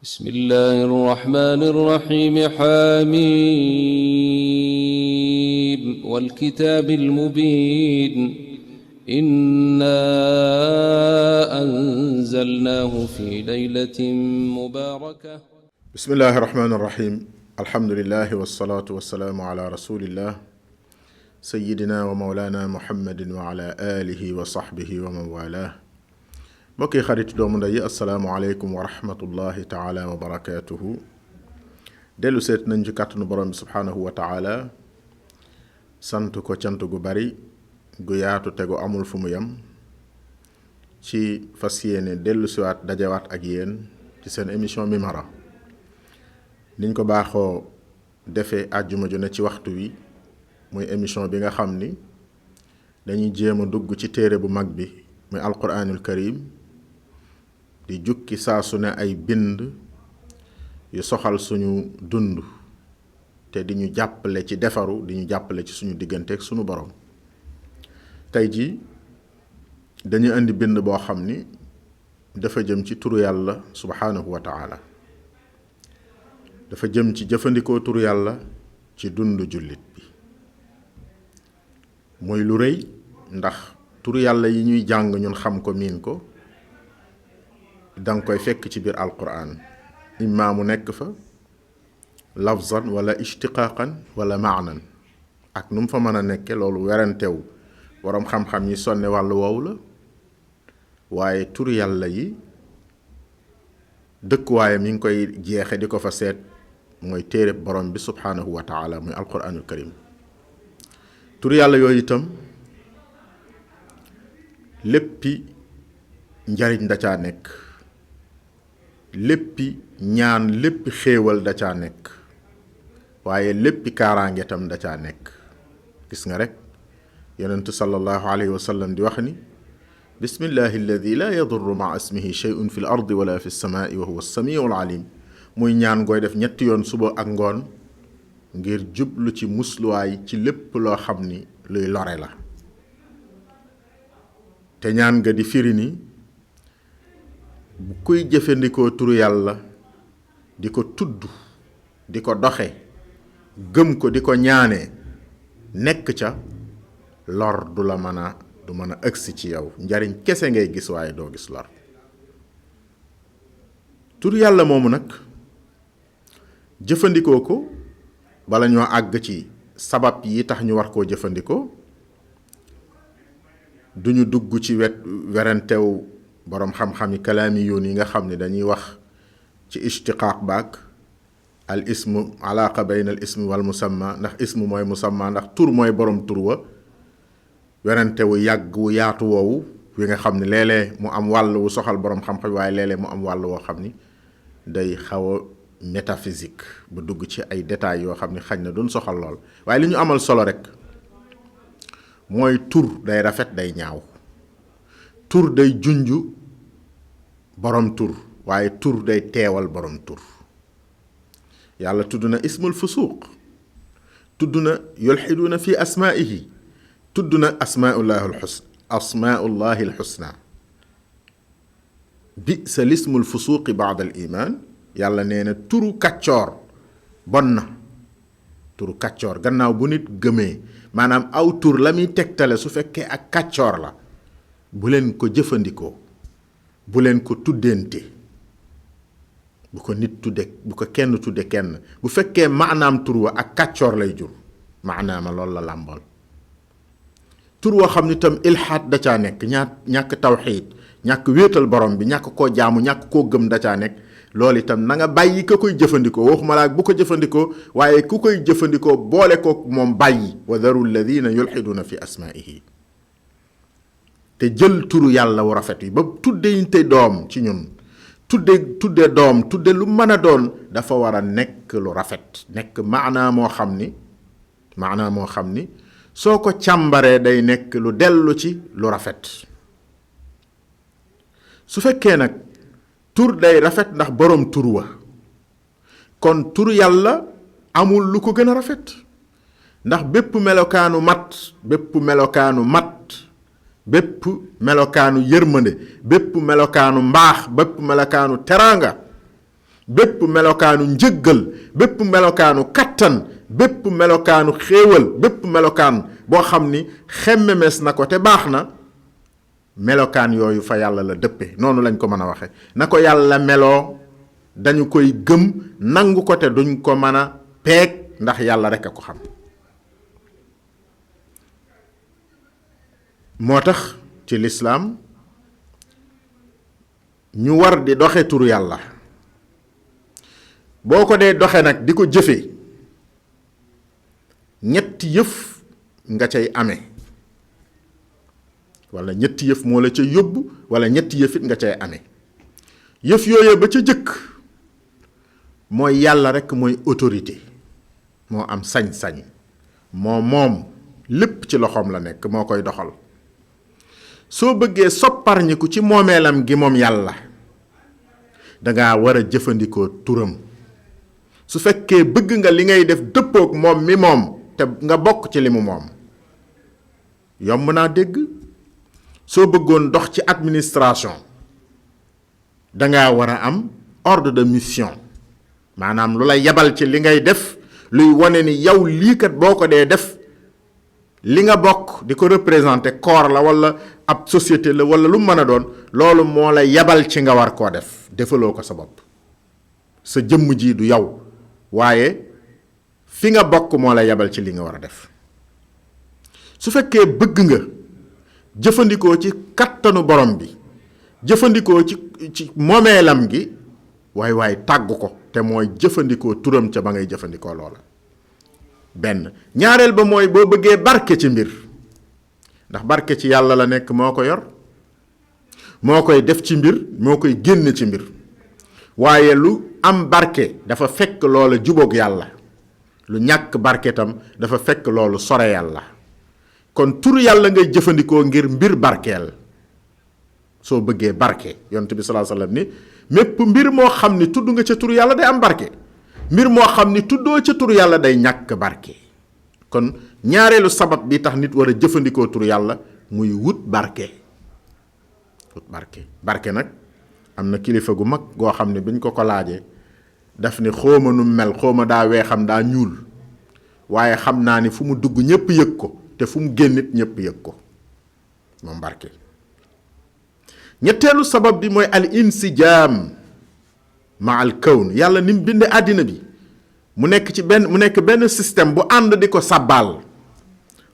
بسم الله الرحمن الرحيم حميم والكتاب المبين إنا أنزلناه في ليلة مباركة. بسم الله الرحمن الرحيم الحمد لله والصلاة والسلام على رسول الله سيدنا ومولانا محمد وعلى آله وصحبه ومن والاه. mbokki xarit doomu ndey asalaamaaleykum wa rahmatullahi taala wa barakaatuhu. dellu seet nañ ci kàttanu borom bi subhaanahu wa taala, sant ko cant gu bari gu yaatu te gu amul fu mu yem, ci fas yéene dellu siwaat dajawaat ak yéen ci seen émission Mimara niñ ko baaxoo defee àjjuma ju ne ci waxtu wi, muy émission bi nga xam ni dañuy jéem a dugg ci téere bu mag bi muy alquranul karim, di jukki saa su ne ay bind yu soxal suñu dund te di ñu jàppale ci defaru, di ñu jàppale ci suñu diggante ak suñu borom. tey ji dañu indi bind boo xam ni dafa jëm ci turu yàlla subhaanahu wa taala, dafa jëm ci jëfandikoo turu yàlla ci dund jullit bi. muy lu rëy ndax turu yàlla yi ñuy jàng ñun xam ko miin ko, danga koy fekk ci biir alquran, imma mu nekk fa lafzan wala ishtiqaqan wala maanan, ak nu mu fa mën a nekke loolu werantew boroom xam-xam yi sonne wàllu woowu la. waaye turu yàlla yi dëkkuwaayam yi ngi koy jeexe di ko fa seet mooy téere borom bi subhaanahu wa taala, muy alquranul karim. turu yàlla yooyu itam léppi njariñ da caa nekk, léppi ñaan, léppi xéewal da caa nekk, waaye léppi kaaraange tam da caa nekk. gis nga rek yonentu sallallahu alayhi wa sallam di wax ni bismillahi alladi la yadurru maa ismihi shay'un fi l ardi wala fi lsamaai wa huwa samiu alalim. muy ñaan gooy def ñetti yoon suba ak ngoon ngir jublu ci musluwaay ci lépp loo xam ni luy lore la. te ñaan nga di firi ni bu kuy jëfandikoo turu yàlla di ko tudd, di ko doxe, gëm ko, di ko ñaanee, nekk ca, lor du mën a agsi ci yow. njariñ kese ngay gis waaye doo gis lor. turu yàlla moomu nag jëfandikoo ko, bala ñoo àgg ci sabab yi tax ñu war koo jëfandikoo, duñu dugg ci werantew boroom xam-xami kalaami yoon yi nga xam ne dañuy wax ci ishtiqaaq baak al ismu, alaaqa bayna al ismi wal musamma, ndax ismu mooy musamma, ndax tur mooy borom tur wa. werante wu yàgg wu yaatu woowu wi nga xam ne léeg-léeg mu am wàll wu soxal boroom xam-xam, waaye léeg-léeg mu am wàll woo xam ni day xaw a métaphysique ba dugg ci ay détails yoo xam ne xaj na duñ soxal lool. waaye li ñu amal solo rek mooy tur day rafet, day ñaaw. tur day junju borom tur, waaye tur day teewal borom tur. yàlla tudd na ismul fusuuq, tudd na yulxiduuna fi asmaa'ihi, tudd na asmaullahi alxusna. bisa lismul fusuuqi baada al iman. yàlla nee na turu kàccoor bon na. turu kàccoor gannaaw bu nit gëmee, maanaam aw tur la muy tegtale su fekkee ak kàccoor la, bu leen ko jëfandikoo, bu leen ko tuddente, bu ko nit tudde, bu ko kenn tudde kenn. bu fekkee maanaam tur wa ak kàccoor lay jur, maanaama loolu la làmbool. tur woo xam ni tam ilhaad da caa nekk, ñàkk tawxiid, ñàkk wéetal borom bi, ñàkk koo jaamu, ñàkk koo gëm da caa nekk. loolu itam na nga bàyyi ka koy jëfandikoo, waxuma laa bu ko jëfandikoo, waaye ku koy jëfandikoo boole ko moom bàyyi. wa daru alladina yulxiduuna fi asmaihi. te jël turu yàlla wu rafet yi ba tuddente doom ci ñun, tudde doom, tudde lu mën a doon, dafa war a nekk lu rafet, nekk maanaa moo xam ni soo ko càmbaree day nekk lu dellu ci lu rafet. su fekkee nag tur day rafet ndax borom tur wa, kon tur yàlla amul lu ko gën a rafet, ndax bépp melokaanu mat, bépp melokaanu yërmande, bépp melokaanu mbaax, bépp melokaanu teraanga bépp melokaanu njëggal, bépp melokaanu kattan, bépp melokaanu xéewal, bépp melokaan boo xam ni xemmemees na ko te baax na, melokaan yooyu fa yàlla la dëppe. noonu lañ ko mën a waxe na ko yàlla meloo dañu koy gëm nangu ko te duñ ko mën a peeg ndax yàlla rekk a ko xam. moo tax ci lislaam ñu war di doxe turu yàlla. boo ko dee doxe nag di ko jëfe ñetti yëf nga cay amee, walla ñetti yëf moo la ca yóbbu, walla ñetti yëf it nga cay amee. yëf yooyu ba ca jëkk mooy yàlla rekk mooy autorité, moo am sañ-sañ, moom lépp ci loxoom la nekk, moo koy doxal. soo bëggee sopparñiku ci moomeelam gi moom yàlla, danga war a jëfandikoo turam. su fekkee bëgg nga li ngay def dëppook moom mi moom te nga bokk ci li mu moom, yomb naa dégg. soo bëggoon dox ci administration, danga war a am ordre de mission, maanaam lu la yebal ci li ngay def, luy wane ni yow lii kat boo ko dee def li nga bokk di ko représenter corps la walla ab société la walla lu mën a doon, loolu moo la yebal ci nga war koo def. defaloo ko sa bopp, sa jëmm ji du yow, waaye fi nga bokk moo la yebal ci li nga war a def. su fekkee bëgg nga jëfandikoo ci kattanu borom bi, jëfandikoo ci moomeelam gi, waaye tàggu ko, te mooy jëfandikoo turam ca ba ngay jëfandikoo loola. benn. ñaareel ba mooy boo bëggee barke ci mbir, ndax barke ci yàlla la nekk, moo ko yor, moo koy def ci mbir, moo koy génn ci mbir. waaye lu am barke dafa fekk loola jubóog yàlla, lu ñàkk barke tam dafa fekk loolu sore yàlla. kon tur yàlla ngay jëfandikoo ngir mbir barkeel. soo bëggee barke, yonent bi sallallahu alayhi wasallam ni mépp mbir moo xam ni tudd nga ca tur yàlla day am barke, mbir moo xam ni tuddoo ca tur yàlla day ñàkk barke. kon ñaareelu sabab bi tax nit war a jëfandikoo tur yàlla muy wut barke. wut barke nag am na kilifa gu mag goo xam ne biñ ko laajee daf ni xóoma nu mel, xóoma daa weexam daa ñuul, waaye xam naa ni fu mu dugg ñépp yëg ko, te fu mu génnit ñépp yëg ko, moom barke. ñetteelu sabab bi mooy al insijaam ma al kawn. yàlla ni mu binde àddina bi mu nekk benn système bu ànd di ko sàbbaal.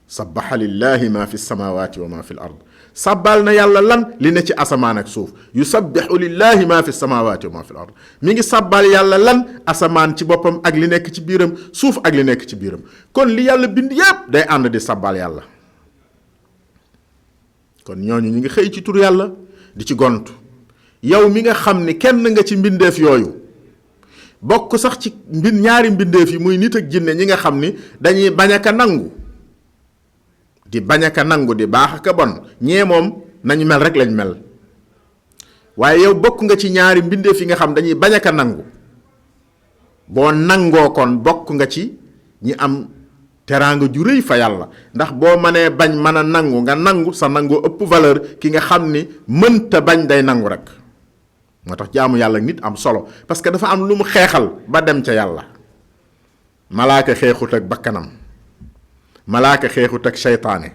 sabbaha lillahi ma fi samawati wa ma fi l ard. sàbbaal na yàlla lan? li ne ci asamaan ak suuf. yusabbihu lillahi ma fi samawati wa ma fi l ard. mi ngi sàbbaal yàlla lan? asamaan ci boppam ak li nekk ci biiram, suuf ak li nekk ci biiram. kon li yàlla bind yépp day ànd di sàbbaal yàlla. kon ñooñu ñu ngi xëy ci tur yàlla di ci gontu. yow mi nga xam ni kenn nga ci mbindeef yooyu, bokk sax ci ñaari mbindeef yi muy nit ak jinne, ñi nga xam ni dañuy bañ aka nangu, di bañ aka nangu, di baax aka bon. ñee moom nañu mel rek lañ mel. waaye yow bokk nga ci ñaari mbindeef yi nga xam dañuy bañ aka nangu. boo nangoo kon bokk nga ci ñi am teraanga ju rëy fa yàlla, ndax boo mënee bañ mën a nangu, nga nangu, sa nangoo ëpp valeur ki nga xam ni mënta bañ day nangu rek. moo tax jaamu yàlla nit am solo, parce que dafa am lu mu xeexal ba dem ca yàlla. malaaka xeexut ak bakkanam, malaaka xeexut ak seytaane,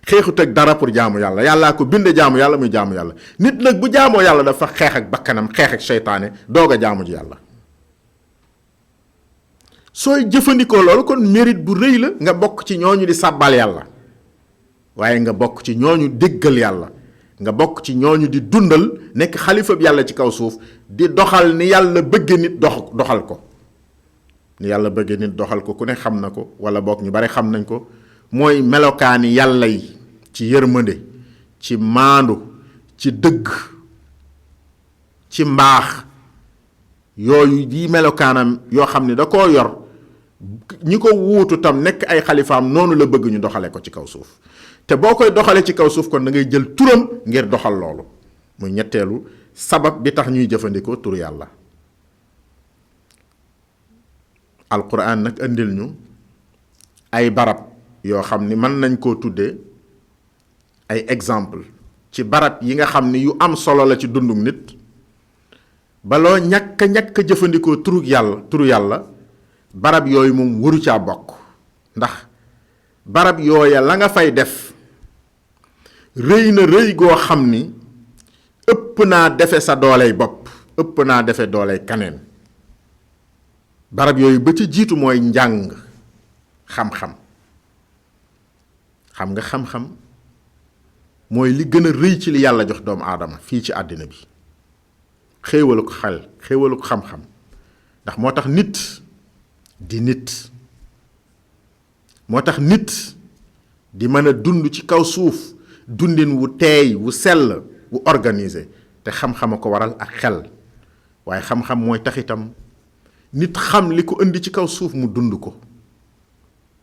xeexut ak dara pour jaamu yàlla. yàllaa ko bind jaamu yàlla muy jaamu yàlla. nit nag bu jaamoo yàlla dafa xeex ak bakkanam, xeex ak seytaane, doog a jaamu ji yàlla. sooy jëfandikoo loolu kon mérite bu rëy la nga bokk ci ñooñu di sàbbal yàlla, waaye nga bokk ci ñooñu déggal yàlla, nga bokk ci ñooñu di dundal, nekk xalifa bi yàlla ci kaw suuf, di doxal ni yàlla bëgge nit doxal ko. ni yàlla bëgge nit doxal ko ku ne xam na ko, wala bokk ñu bari xam nañ ko. mooy melokaani yàlla yi ci yërmande, ci maandu, ci dëgg, ci mbaax. yooyu di melokaanam yoo xam ne da koo yor, ñi ko wuutu tam nekk ay xalifaam noonu la bëgg ñu doxale ko ci kaw suuf. te boo koy doxale ci kaw suuf kon da ngay jël turam ngir doxal loolu. muy ñetteelu sabab bi tax ñuy jëfandikoo tur yàlla. alquran nag andil ñu ay barab yoo xam ni mën nañ koo tuddee ay exemple ci barab yi nga xam ni yu am solo la ci dundum nit. baloo ñàkk jëfandikoo turu yàlla barab yooyu moom waru caa bokk, ndax barab yooya la nga fay def rëy na rëy goo xam ni ëpp naa defe sa dooley bopp, ëpp naa defe dooley kaneen. barab yooyu ba ci jiitu mooy njàng xam-xam. xam nga xam-xam mooy li gën a rëy ci li yàlla jox doomu aadama fii ci àddina bi, xéewalu ko xel, xéewalu ko xam-xam, ndax moo tax nit di nit, moo tax nit di mën a dund ci kaw suuf dundin wu teey wu sell wu organisé, te xam-xam a ko waral ak xel. waaye xam-xam mooy tax itam nit xam li ko indi ci kaw suuf mu dund ko,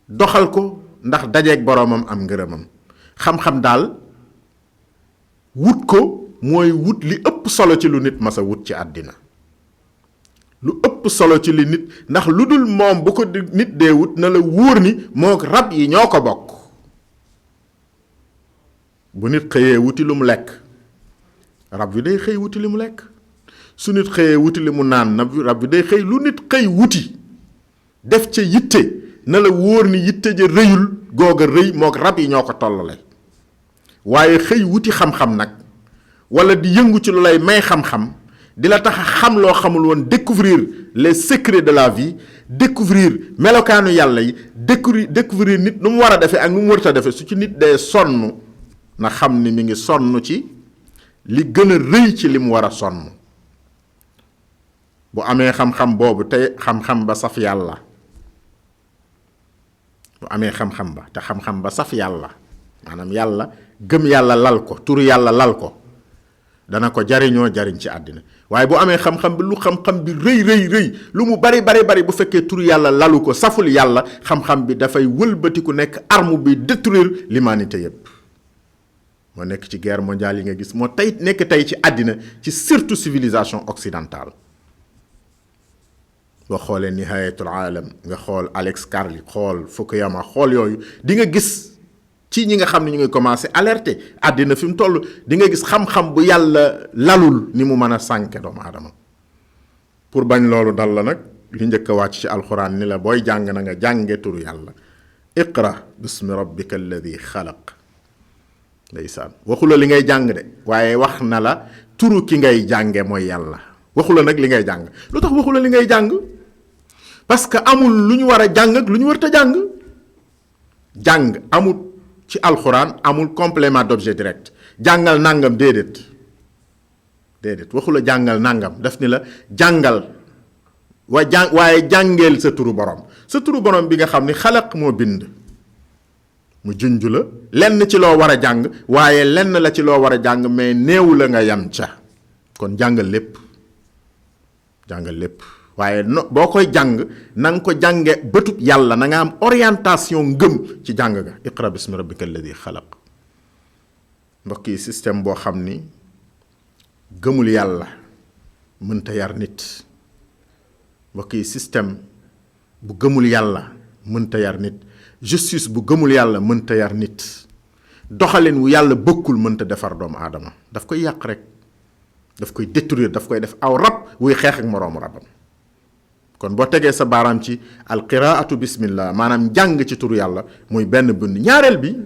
doxal ko ndax dajeeg boroomam am ngërëmam. xam-xam daal wut ko mooy wut li ëpp solo ci lu nit masa wut ci àddina, lu ëpp solo ci li nit, ndax lu dul moom bu ko nit dee wut na la wóor ni moo rab yi ñoo ko bokk. bu nit xëyee wuti lu mu lekk, rab wi day xëy wuti li mu lekk. su nit xëyee wuti li mu naan, rab wi day xëy lu nit xëy wuti def ca yitte, na la wóor ni yitte ja rëyul googa rëy mook rab yi ñoo ko tollale. waaye xëy wuti xam-xam nag, wala di yëngu ci lu lay may xam-xam, di la tax a xam loo xamul woon, découvrir les secrets de la vie, découvrir melokaanu yàlla yi, découvrir nit nu mu war a defee ak nu mu warut a defee. su ci nit dee sonn na xam ni mi ngi sonn ci li gën a rëy ci li mu war a sonn. bu amee xam-xam boobu te xam-xam ba saf yàlla, bu amee xam-xam ba te xam-xam ba saf yàlla, maanaam yàlla gëm yàlla lal ko, turu yàlla lal ko, dana ko jariñoo jariñ ci àddina. waaye bu amee xam-xam bi lu xam-xam bi rëy lu mu bari bu fekkee turu yàlla lalu ko, saful yàlla, xam-xam bi dafay wëlbatiku nekk arme bi détruire l'humanité yépp. moo nekk ci guerre mondiale yi nga gis, moo tey nekk tey ci àddina, ci surtout civilisation occidentale. boo xoolee nihayatul aalam, nga xool Alex Carli, xool Fukuyama, xool yooyu, di nga gis ci ñi nga xam ne ñu ngi commencé alerter àddina fi mu toll, di nga gis xam-xam bu yàlla lalul ni mu mën a sànke doomu aadama. pour bañ loolu dal la nag, li njëkk a wàcc ci alxuraan ni la booy jàng na nga jànge turu yàlla. iqra bismi rabbika alladi xalaq. ndeysaan waxu la li ngay jàng de, waaye wax na la turu ki ngay jànge mooy yàlla. waxu la nag li ngay jàng. lu tax waxu la li ngay jàng? parce que amul lu ñu war a jàng ak lu ñu warut a jàng. jàng amul ci alxuraan, amul complément d'objet direct. jàngal nangam, déedéet waxu la jàngal nangam, daf ni la jàngal waaye jàngeel sa turu borom bi nga xam ni xalaq moo bind. mu junj la lenn ci loo war a jàng, waaye lenn la ci loo war a jàng, mais néewu la nga yam ca. kon jàngal lépp waaye boo koy jàng na nga ko jànge bëtub yàlla, na nga am orientation ngëm ci jàng ga. iqra bismi rabbika alladi xalaq. mbokk yi, système boo xam ni gëmul yàlla mënta yar nit. mbokk yi, système bu gëmul yàlla mënta yar nit. justice bu gëmul yàlla mënta yar nit. doxalin wu yàlla bëggul mënta defar doomu aadama. daf koy yàq rek, daf koy détruire, daf koy def aw rab wuy xeex ak moroomu rabam. kon boo tegee sa baaraam ci alqiraatu bismillah, maanaam jàng ci turu yàlla, muy benn bind. ñaareel bi,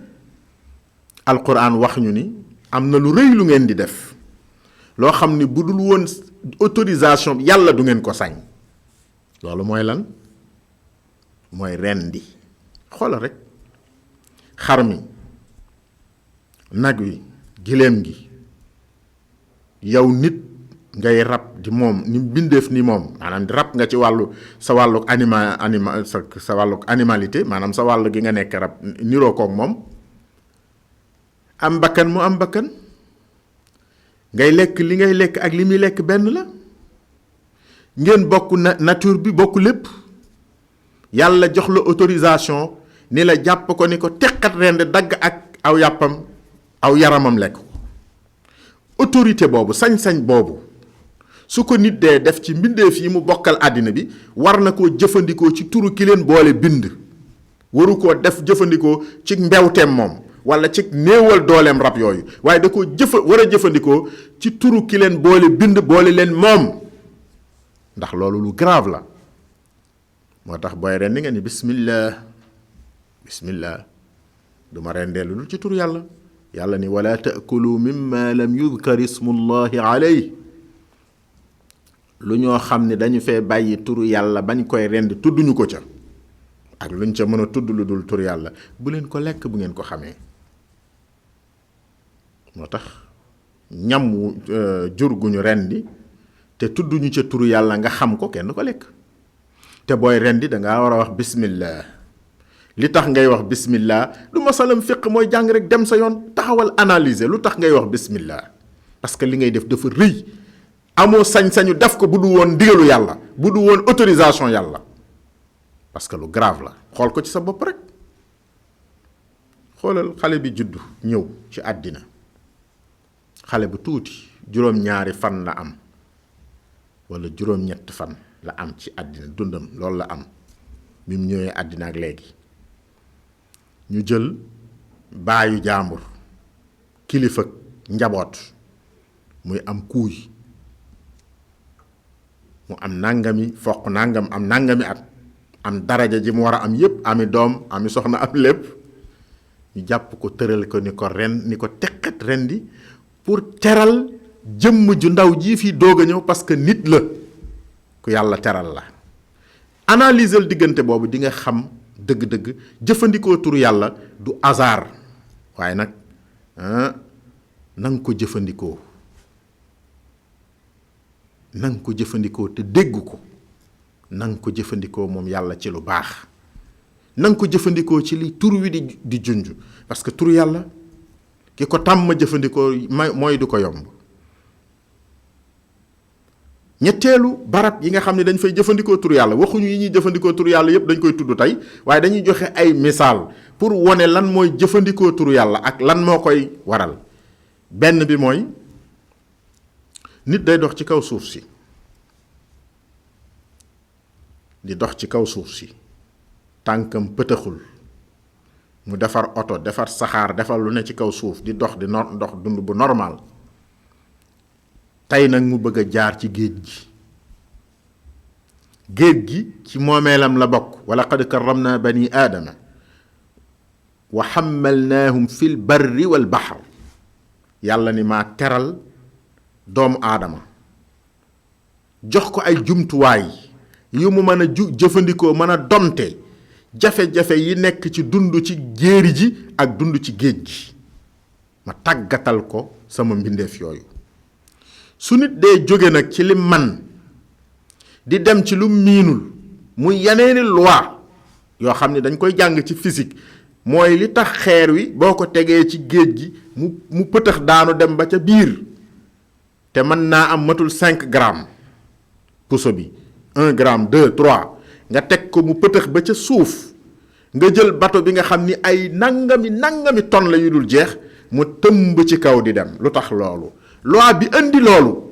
alquran wax ñu ni am na lu rëy lu ngeen di def, loo xam ni bu dul woon autorisation yàlla du ngeen ko sañ. loolu mooy lan? mooy rendi. xoolal rek, xar mi, nag wi, giléem gi, yow nit ngay rab di moom ni bindeef ni moom, maanaam di rab nga ci wàllu sa wàllu sa wàllu animalité, maanaam sa wàllu gi nga nekk rab niroo koog moom. am bakkan mu am bakkan, ngay lekk li ngay lekk ak li muy lekk benn la, ngeen bokk nature bi, bokk lépp. yàlla jox la autorisation ni la jàpp ko ni ko teqat rend dagg ak aw yàppam, aw yaramam lekk ko. autorité boobu, sañ-sañ boobu, su ko nit dee def ci mbindeef yi mu bokkal àddina bi, war na koo jëfandikoo ci turu ki leen boole bind. waru koo def jëfandikoo ci mbewteem moom, wala ci néewal dooleem rab yooyu, waaye da koo war a jëfandikoo ci turu ki leen boole bind, boole leen moom. ndax loolu lu grave la. moo tax booy rendi nga ni bismillah bismillah duma rendee lu dul ci tur yàlla. yàlla ni wala taakulu mimma lam yudkar ismullahi alayhi, lu ñoo xam ne dañu fee bàyyi turu yàlla bañ koy rend tudduñu ko ca, ak luñ ca mën a tudd lu dul tur yàlla bu leen ko lekk bu ngeen ko xamee. moo tax ñam jur gu ñu rendi te tudduñu ca turu yàlla nga xam ko kenn ko lekk. te booy rendi dangaa war a wax bismillah. li tax ngay wax bismillah du masalam fiq mooy jàng rek dem sa yoon, taxawal analyser lu tax ngay wax bismillah. parce que li ngay def dafa rëy, amoo sañ-sañu def ko bu du woon ndigalu yàlla, bu du woon autorisation yàlla, parce que lu grave la. xool ko ci sa bopp rek. xoolal xale bi juddu ñëw ci àddina, xale bu tuuti juróom-ñaari fan la am wala juróom-ñett fan la am ci àddina, dundam loolu la am bi mu ñëwee àddina ak léegi. ñu jël baayu jaambur, kilifa njaboot, muy am kuuy, mu am nangami foq nangam, am nangami at, am daraja ji mu war a am yépp, ami doom, ami soxna, am lépp. ñu jàpp ko tëral ko ni ko teqet rendi pour teral jëmm ju ndaw jii fii doog a ñëw, parce que nit la ku yàlla teral la. analyser diggante boobu di nga xam dëgg-dëgg jëfandikoo turu yàlla du hasard, waaye nag nanga ko jëfandikoo, nanga ko jëfandikoo te dégg ko, nanga ko jëfandikoo moom yàlla ci lu baax, nanga ko jëfandikoo ci li tur wi di junj, parce que turu yàlla ki ko tàmm jëfandikoo mooy du ko yomb. ñetteelu barab yi nga xam ne dañ fay jëfandikoo turu yàlla, waxuñu yi ñuy jëfandikoo turu yàlla yépp dañ koy tudd tey, waaye dañuy joxe ay misaal pour wone lan mooy jëfandikoo turu yàlla ak lan moo koy waral. benn bi mooy nit day dox ci kaw suuf si, di dox ci kaw suuf si, tànkam pëtëxul, mu defar oto, defar saxaar, defar lu ne ci kaw suuf, di dox dox dund bu normal. tey nag mu bëgg a jaar ci géej gi ci moomeelam la bokk. wa laqad karramna bani aadama wa xammalnaahum fil barri wal bahr. yàlla ni maa teral doomu aadama, jox ko ay jumtuwaay yu mu mën a jëfandikoo, mën a domte jafe-jafe yi nekk ci dund ci jéeri ji ak dund ci géej gi. ma tàggatal ko sama mbindeef yooyu. su nit dee jóge nag ci lim man di dem ci lu miinul, muy yeneeni loi yoo xam ne dañ koy jàng ci physique, mooy li tax xeer wi boo ko tegee ci géej gi mu pëtëx daanu dem ba ca biir, te mën naa am matul 5 grammes puso bi, 1 gramme 2 3 nga teg ko mu pëtëx ba ca suuf, nga jël bato bi nga xam ni ay nangami tonnes la yu dul jeex, mu tëmb ci kaw di dem. lu tax loolu? loi bi indi loolu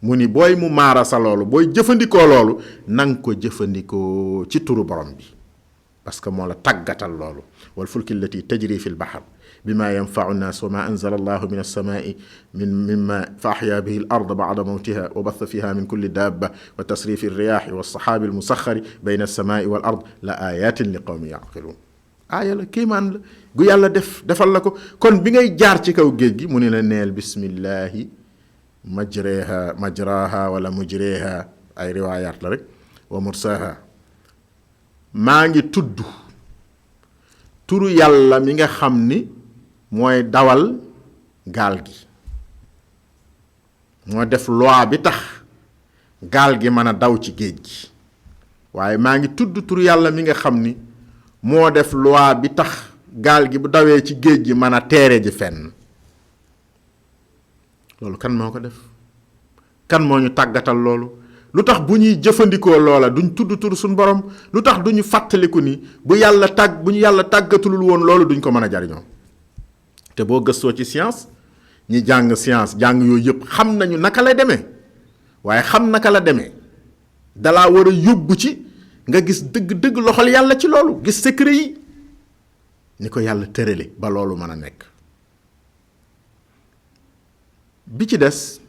mu ni booy mu maarasa loolu, booy jëfandikoo loolu, nang ko jëfandikoo ci turu borom bi, parce que moo la tàggatal loolu. wal fulki allati tajri fi lbaxar bima yanfau nnaas wa ma anzala allahu min alsamaai mimma fa axyaa bihi al arda bacda mawtiha wa batha fiha min kulli dabba wa tasrifi alriyaaxi walsaxaabi almusaxari bayna alsamaai wal ard la ayatin li qawmi yaqiluun. aaya la, kéemaan la gu yàlla defal la ko. kon bi ngay jaar ci kaw géej gi mu ne la neel bismillahi majraha wala mujreha, ay riwaayaat la rek, wa mursaha. maa ngi tudd turu yàlla mi nga xam ni mooy dawal gaal gi, moo def loi bi tax gaal gi mën a daw ci géej gi. waaye maa ngi tudd turu yàlla mi nga xam ni moo def loi bi tax gaal gi bu dawee ci géej gi mën a teere ji fenn. loolu kan moo ko def? kan moo ñu tàggatal loolu? lu tax bu ñuy jëfandikoo loola duñ tudd tur suñu borom? lu tax duñu fàttaliku ni bu ñu yàlla tàggatulul woon loolu duñ ko mën a jariñoo? te boo gëstoo ci science, ñi jàng science jàng yooyu yëpp xam nañu naka la demee, waaye xam naka la demee dalaa war a yóbbu ci nga gis dëgg-dëgg loxol yàlla ci loolu, gis secret yi ni ko yàlla tërale ba loolu mën a nekk. bi ci des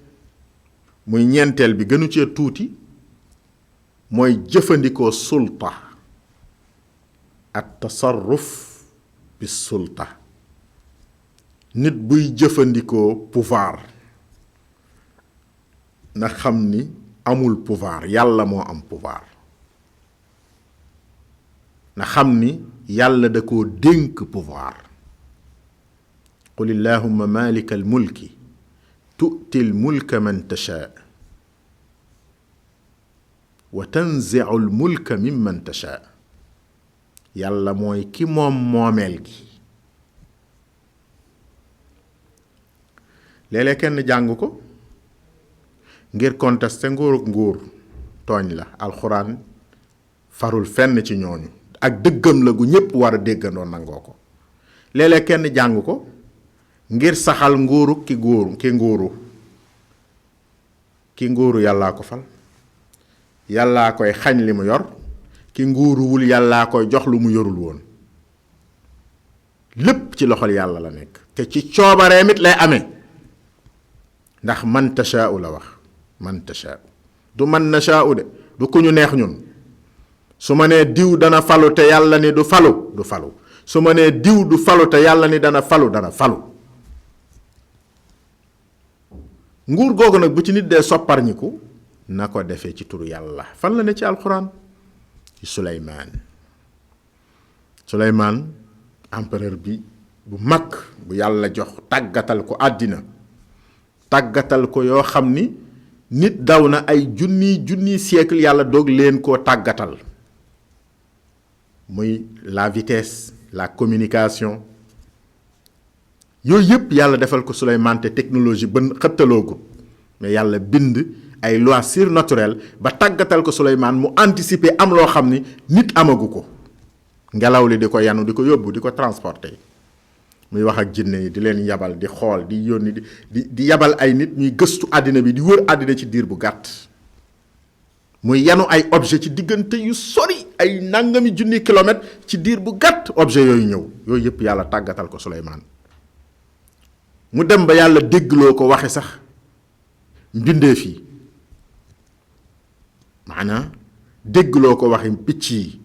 muy ñeenteel bi, gënu cee tuuti, mooy jëfandikoo sulta at tasarruf bi sulta. nit buy jëfandikoo pouvoir na xam ni amul pouvoir, yàlla moo am pouvoir. na xam ni yàlla da koo dénk pouvoir. qul illahumma malika al mulki tu'ti al mulka man tasha wa tanzi'u al mulka mimman tasha. yàlla mooy ki moom moomeel gi. léeg-léeg kenn jàng ko ngir contester nguur tooñ la. alxuraan farul fenn ci ñooñu ak dëggam la gu ñépp war a déggandoo nangoo ko. léeg-léeg kenn jàng ko ngir saxal nguuru ki nguuru yàllaa ko fal, yàllaa koy xañ li mu yor. ki nguuruwul yàllaa koy jox lu mu yorul woon. lépp ci loxol yàlla la nekk te ci coobareem it lay amee. ndax man tashaa'u la wax, man tashaa'u du man nashaa'u de, du ku ñu neex ñun. su ma nee diw dana falu te yàlla ni du falu, du falu. su ma nee diw du falu te yàlla ni dana falu, dana falu. nguur googu nag bu ci nit dee sopparñiku na ko defee ci turu yàlla. fan la ne ci alxuraan? ci Suleymaan empereur bi bu mag bu yàlla jox tàggatal ko àddina, tàggatal ko yoo xam ni nit daw na ay junni siècle yàlla doog leen koo tàggatal. muy la vitesse, la communication, yooyu yëpp yàlla defal ko Suleymaan te technologie ba xëttaloogut. mais yàlla bind ay lois surnaturelles ba tàggatal ko Suleymaan mu anticiper am loo xam ni nit amagu ko. ngelaw li di ko yanu, di ko yóbbu, di ko transporter. muy wax ak jinne yi di leen yabal, di xool, di yónni, di yabal ay nit ñuy gëstu àddina bi, di wër àddina ci diir bu gàtt. muy yanu ay objet ci diggante yu sori, ay nangami junni kilomètre ci diir bu gàtt objet yooyu ñëw. yooyu yëpp yàlla tàggatal ko Suleymaan. mu dem ba yàlla déggloo ko waxe sax mbindeef yi, maanaam déggloo ko waxi picc yi,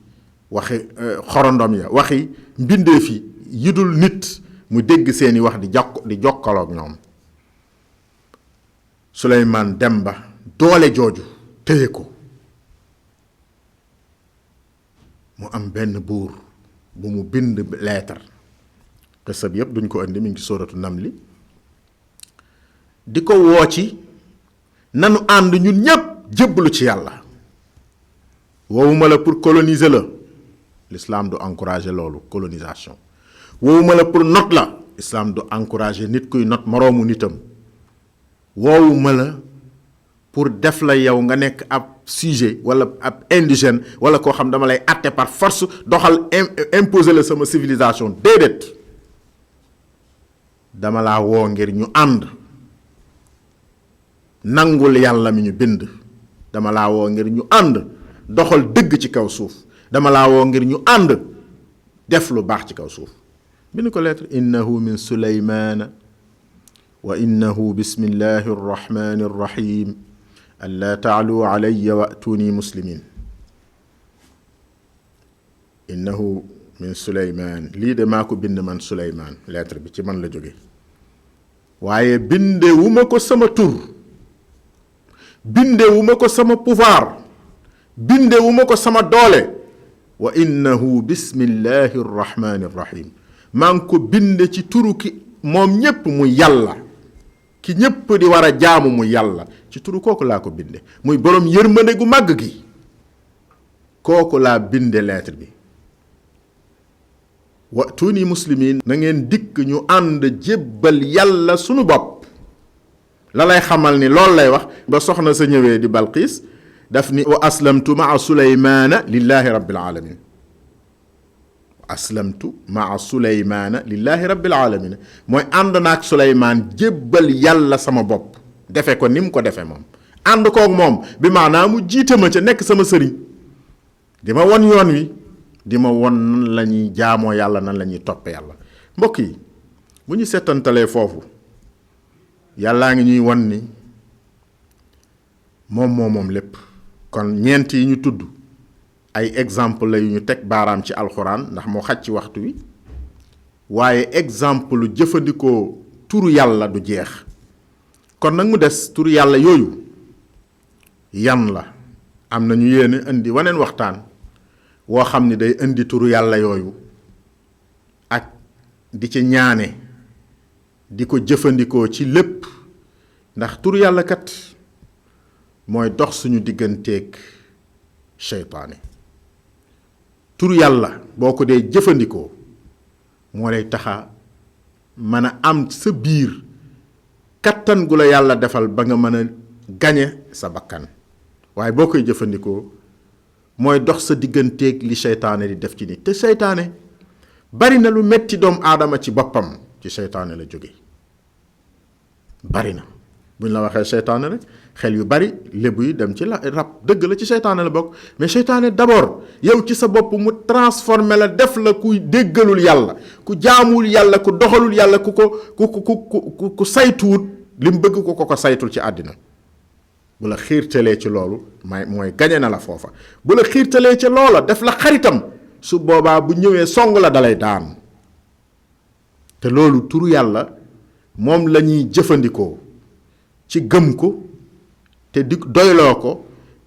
waxi xorondom ya, waxi mbindeef yi yidul nit. mu dégg seeni wax di jokkaloog ñoom. Suleymaan dem ba doole jooju téye ko. mu am benn buur bu mu bind leetar. xisa bi yépp duñ ko indi, mi ngi ci sóoratu Namli. di ko woo ci nanu ànd ñun ñépp jébbalu ci yàlla. woowuma la pour coloniser la, l'islam du encourager loolu, colonisation. woowuma la pour not la, islam du encourager nit kuy not moroomu nitam. woowuma la pour def la yow nga nekk ab sujet wala ab indigène wala koo xam dama lay atte par force doxal imposer la sama civilisation. déedéet, dama laa woo ngir ñu ànd nangul yàlla mi ñu bind. dama laa woo ngir ñu ànd doxal dëgg ci kaw suuf. dama laa woo ngir ñu ànd def lu baax ci kaw suuf. bind ko lettre. innahu min Suleymaana wa innahu bismillahi arrahmani arrahim allaa taalu alayya wa'tuuni muslimin. innahu min Suleymaan, lii de maa ko bind man Suleymaan. lettre bi ci man la jóge, waaye bindewuma ko sama tur, bindewuma ko sama pouvoir, bindewuma ko sama doole. wa innahu bismillahi arrahmani arrahim, maa ngi ko binde ci turu ki moom ñépp mu yàlla, ki ñépp di war a jaamu mu yàlla. ci turu kooku laa ko binde, muy boroom yërmande gu màgg gi. kooku laa binde lettre bi. wa'tuuni muslimin, na ngeen dikk ñu ànd jébbal yàlla sunu bopp. la lay xamal ni loolu lay wax ba soxna sa ñëwee di Balqiis daf ni wa aslamtu maa Suleymaana lillahi rabbil alamin. aslamtu maa Suleymaana lillahi rabbil alamin mooy ànd naak Suleymaan jébbal yàlla sama bopp, defe ko ni mu ko defe moom. ànd koog moom bi maanaam mu jiite ma ca, nekk sama sëriñ, di ma won yoon wi, di ma won nan la ñuy jaamoo yàlla, nan la ñuy toppe yàlla. mbokk yi, bu ñu seetantalee foofu, yàllaa ngi ñuy won ni moom lépp. kon ñeent yi ñu tudd ay exemple la yu ñu teg baaraam ci alxuraan ndax moo xaj ci waxtu wi waaye exemple lu jëfandikoo turu yàlla du jeex. kon nag mu des turu yàlla yooyu yan la am na ñu yéene indi waneen waxtaan woo xam ni day indi turu yàlla yooyu ak di ci ñaane di ko jëfandikoo ci lépp ndax turu yàlla kat mooy dox suñu digganteeg seytaane. turu yàlla boo ko dee jëfandikoo moo lay taxa mën a am sa biir kattan gu la yàlla defal ba nga mën a gañe sa bakkan waaye boo koy jëfandikoo mooy dox sa digganteeg li seytaane di def ci nit te seytaane bari na lu metti doomu aadama ci boppam ci seytaane la jóge bari na buñ la waxee seytaane rek xel yu bari lébu yi dem ci la rab dëgg la ci seytaane la bokk mais seytaane d'abord yow ci sa bopp mu transformé la def la kuy déggalul yàlla ku jaamul yàlla ku doxalul yàlla ku saytuwut li mu bëgg ko saytul ci àddina bu la xiirtalee ci loolu mooy gañe na la foofa bu la xiirtalee ci loola def la xaritam su boobaa bu ñëwee song la dalay daan te loolu turu yàlla moom la ñuy jëfandikoo ci gëm ko te di doyloo ko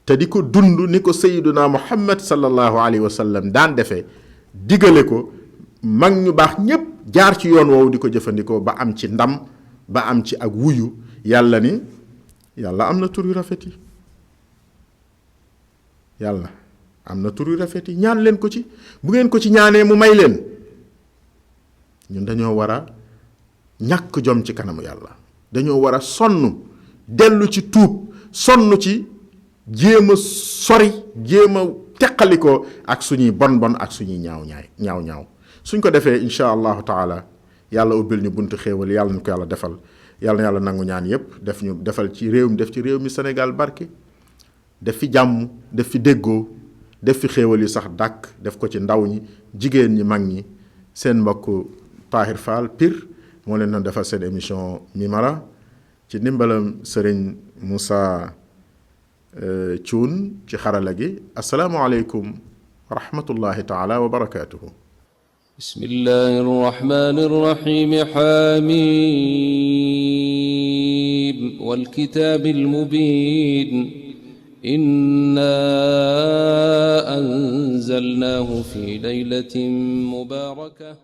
te di ko dund ni ko sayyiduna muhammad sallallahu alayhi wa sallam daan defee digale ko mag ñu baax ñépp jaar ci yoon woowu di ko jëfandikoo ba am ci ndam ba am ci ak wuyu yàlla ni yàlla am na tur yu rafet yi yàlla am na tur yu rafet yi ñaan leen ko ci bu ngeen ko ci ñaanee mu may leen ñun dañoo war a ñàkk jom ci kanamu yàlla dañoo war a sonn dellu ci tuub sonn ci jéem a sori jéem a teqalikoo ak suñuy bon ak suñuy ñaaw suñ ko defee insha allahu taala yàlla ubbil ñu buntu xéewal yàlla ñu ko yàlla defal yàlla na yàlla nangu ñaan yépp defal ci réew mi def ci réew mi Sénégal barke def fi jàmm def fi déggoo def fi xéewal yu sax dàkk def ko ci ndaw ñi jigéen ñi mag ñi seen mbokk Tahir Fall Pire moo leen doon defal seen émission Mimara ci ndimbalam Sëriñ Moussa Thioune ci xarala gi assalaamu aleykum wa rahmatullahi taala wa barakatuhu bismillahi arrahmani arrahim hamim wal kitabil mubin inna anzalnahu fi laylatin mubarakah